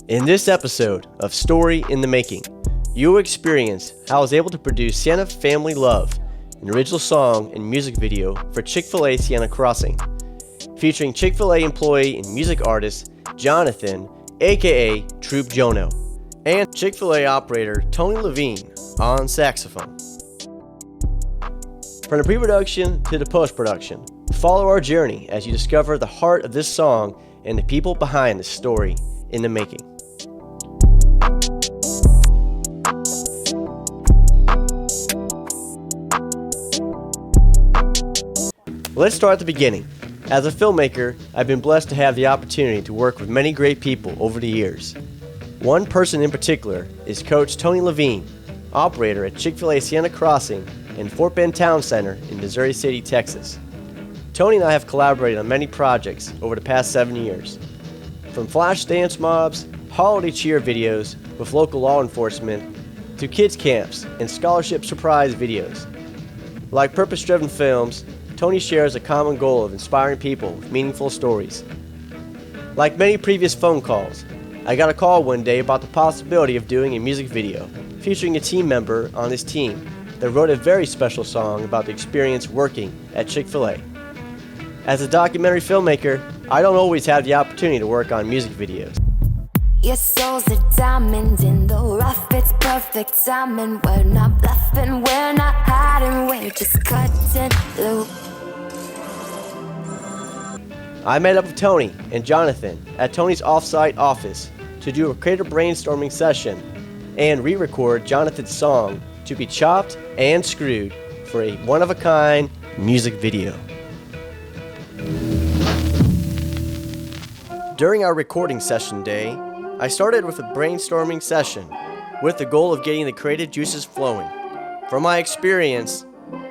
In this episode of Story in the Making, you will experience how I was able to produce Sienna Family Love, an original song and music video for Chick-fil-A Sienna Crossing, featuring Chick-fil-A employee and music artist Jonathan, A.K.A Troupe Jono, and Chick-fil-A operator Tony Levine on saxophone. From the pre-production to the post-production, follow our journey as you discover the heart of this song and the people behind the story in the making. Let's start at the beginning. As a filmmaker, I've been blessed to have the opportunity to work with many great people over the years. One person in particular is Coach Tony Levine, operator at Chick-fil-A Sienna Crossing in Fort Bend Town Center in Missouri City, Texas. Tony and I have collaborated on many projects over the past 7 years. From flash dance mobs, holiday cheer videos with local law enforcement, to kids camps and scholarship surprise videos. Like purpose-driven films, Tony shares a common goal of inspiring people with meaningful stories. Like many previous phone calls, I got a call one day about the possibility of doing a music video featuring a team member on his team that wrote a very special song about the experience working at Chick-fil-A. As a documentary filmmaker, I don't always have the opportunity to work on music videos. Your soul's a diamond in the rough, it's perfect timing. We're not bluffing, we're not hiding, we're just cutting loose. I met up with Tony and Jonathan at Tony's off-site office to do a creative brainstorming session and re-record Jonathan's song to be chopped and screwed for a one-of-a-kind music video. During our recording session day, I started with a brainstorming session with the goal of getting the creative juices flowing. From my experience,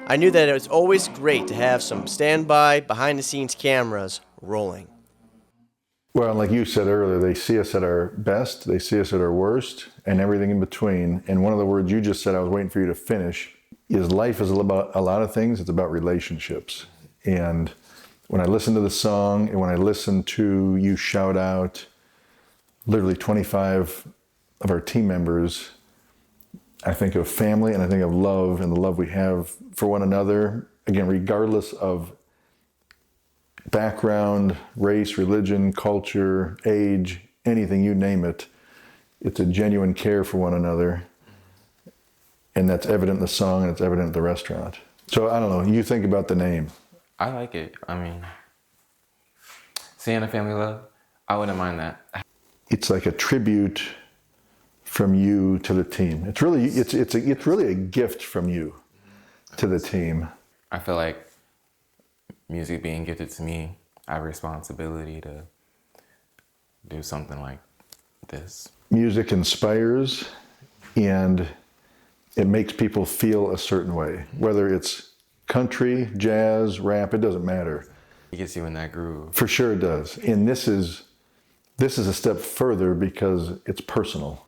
I knew that it was always great to have some standby, behind-the-scenes cameras rolling. Well, like you said earlier, they see us at our best, they see us at our worst, and everything in between. And one of the words you just said, I was waiting for you to finish, is life is about a lot of things. It's about relationships. And when I listen to the song and when I listen to you shout out literally 25 of our team members, I think of family and I think of love and the love we have for one another. Again, regardless of background, race, religion, culture, age, anything, you name it, it's a genuine care for one another. And that's evident in the song and it's evident at the restaurant. So I don't know, you think about the name. I like it. I mean, Sienna Family Love, I wouldn't mind that. It's like a tribute from you to the team. It's really a gift from you to the team. I feel like music being gifted to me, I have a responsibility to do something like this. Music Inspires and it makes people feel a certain way, whether it's country, jazz, rap, it doesn't matter. It gets you in that groove. For sure it does. And this is a step further because it's personal.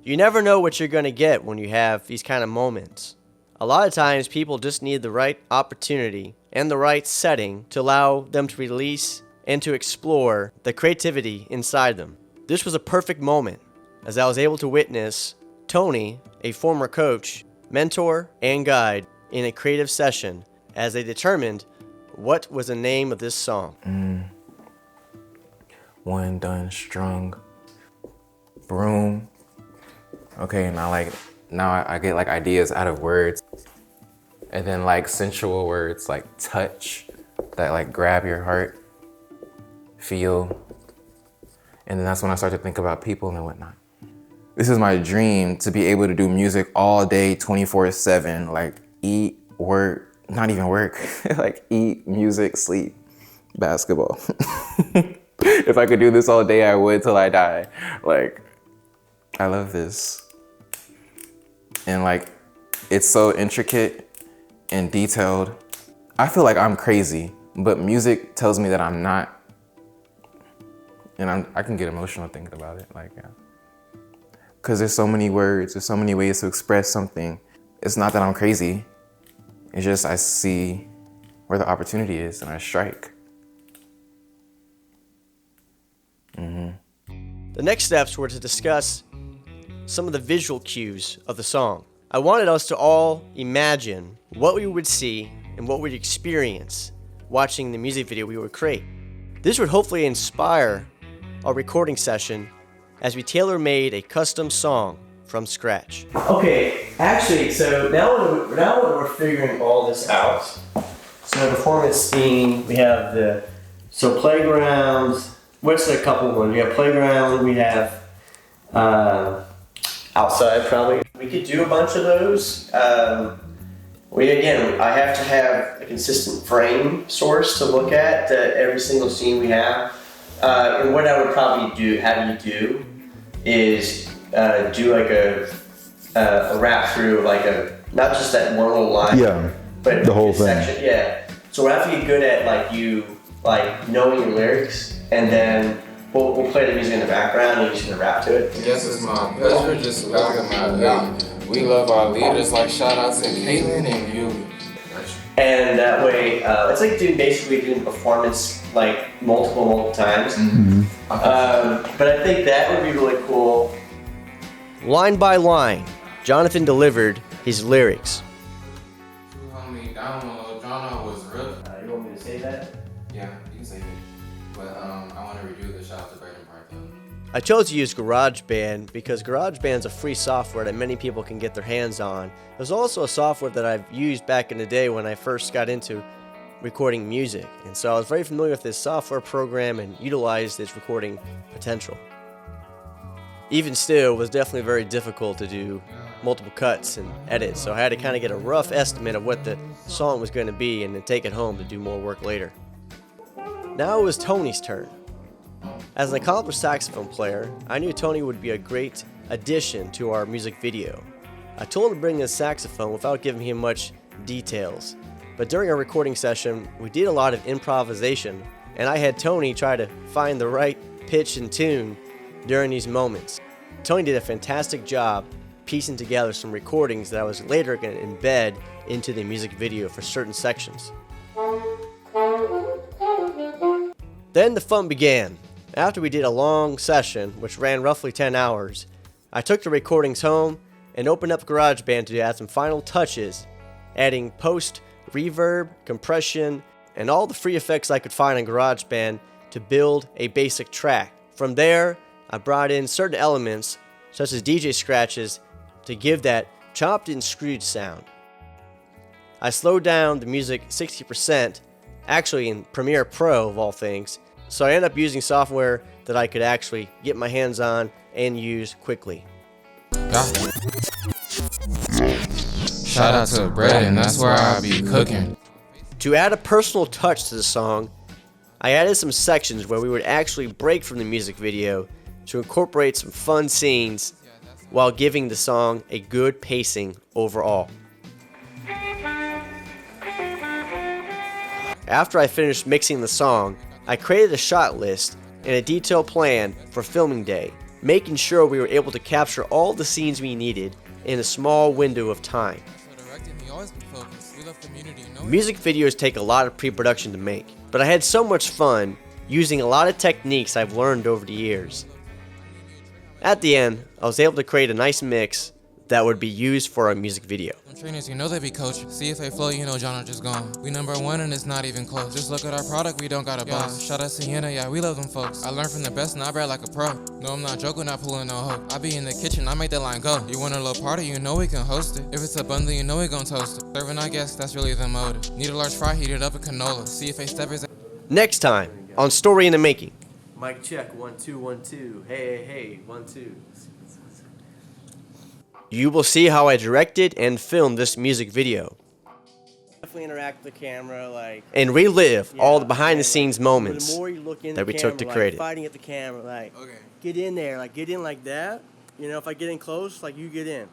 You never know what you're going to get when you have these kind of moments. A lot of times people just need the right opportunity and the right setting to allow them to release and to explore the creativity inside them. This was a perfect moment as I was able to witness Tony, a former coach, mentor, and guide, in a creative session as they determined what was the name of this song. One done strung, broom. Okay, now I get like ideas out of words, and then like sensual words like touch that like grab your heart, feel, and then that's when I start to think about people and whatnot. This is my dream, to be able to do music all day, 24/7, like eat, work, not even work, like eat, music, sleep, basketball. If I could do this all day, I would till I die. Like, I love this. And like, it's so intricate and detailed. I feel like I'm crazy, but music tells me that I'm not. And I can get emotional thinking about it, like, yeah. Because there's so many words, there's so many ways to express something. It's not that I'm crazy. It's just I see where the opportunity is and I strike. The next steps were to discuss some of the visual cues of the song. I wanted us to all imagine what we would see and what we'd experience watching the music video we would create. This would hopefully inspire our recording session as we tailor-made a custom song from scratch. Okay, actually, so now that we're figuring all this out, so the performance theme, we have playgrounds. What's the couple ones? We have playground, we have outside probably. We could do a bunch of those. I have to have a consistent frame source to look at every single scene we have. And what I would probably have you do is do like a wrap through, like not just that one little line, but the whole thing. Section. Yeah. So we'll have to get good at knowing your lyrics, and then we'll play the music in the background and you're just gonna rap to it. Yes, it's my pleasure. Just welcome my lead. We love our leaders, like shout outs to Caitlin and you. And that way, it's like doing performance like multiple times. Mm-hmm. But I think that would be really cool. Line by line, Jonathan delivered his lyrics. Homie, Jono was real. You want me to say that? Yeah, you can say it. But I want to review the shout out to Brandon part though. I chose to use Garageband because Garageband is a free software that many people can get their hands on. There's also a software that I've used back in the day when I first got into recording music, and so I was very familiar with this software program and utilized its recording potential. Even still, it was definitely very difficult to do multiple cuts and edits, so I had to kind of get a rough estimate of what the song was going to be and then take it home to do more work later. Now it was Tony's turn. As an accomplished saxophone player, I knew Tony would be a great addition to our music video. I told him to bring his saxophone without giving him much details, but during our recording session, we did a lot of improvisation, and I had Tony try to find the right pitch and tune during these moments. Tony did a fantastic job piecing together some recordings that I was later going to embed into the music video for certain sections. Then the fun began. After we did a long session, which ran roughly 10 hours, I took the recordings home and opened up GarageBand to add some final touches, adding post, reverb, compression, and all the free effects I could find on GarageBand to build a basic track. From there, I brought in certain elements, such as DJ scratches, to give that chopped and screwed sound. I slowed down the music 60%, actually in Premiere Pro of all things, so I ended up using software that I could actually get my hands on and use quickly. Shout out to Brett, and that's where I be cooking. To add a personal touch to the song, I added some sections where we would actually break from the music video to incorporate some fun scenes while giving the song a good pacing overall. After I finished mixing the song, I created a shot list and a detailed plan for filming day, making sure we were able to capture all the scenes we needed in a small window of time. Music videos take a lot of pre-production to make, but I had so much fun using a lot of techniques I've learned over the years. At the end, I was able to create a nice mix that would be used for a music video. Trainers, you know they be coaching. CFA flow, you know Jono just gone. We #1 and it's not even close. Just look at our product, we don't gotta buy. Shout out to Sienna, yeah, we love them folks. I learned from the best and I rap like a pro. No, I'm not joking, not pulling no hoe. I be in the kitchen, I make that line go. You want a little party, you know we can host it. If it's a bundle, you know we gon' toast it. Serving, I guess, that's really the motive. Need a large fry, heat it up with canola. CFA steppers. Next time on Story in the Making. Mic check, 1 2 1 2. Hey, 1 2. You will see how I directed and filmed this music video. Definitely interact with the camera, and relive all the behind-the-scenes moments The more you look in that we the took to camera, create it. fighting at the camera, get in there, get in like that. You know, if I get in close, you get in.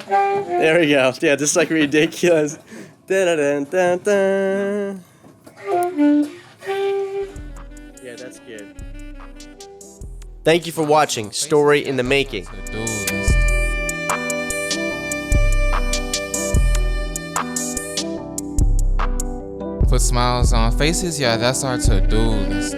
There we go. Yeah, just ridiculous. Dun, dun, dun, dun. Yeah, that's good. Thank you for watching Story in the Making. Put smiles on faces, yeah, that's our to-do list.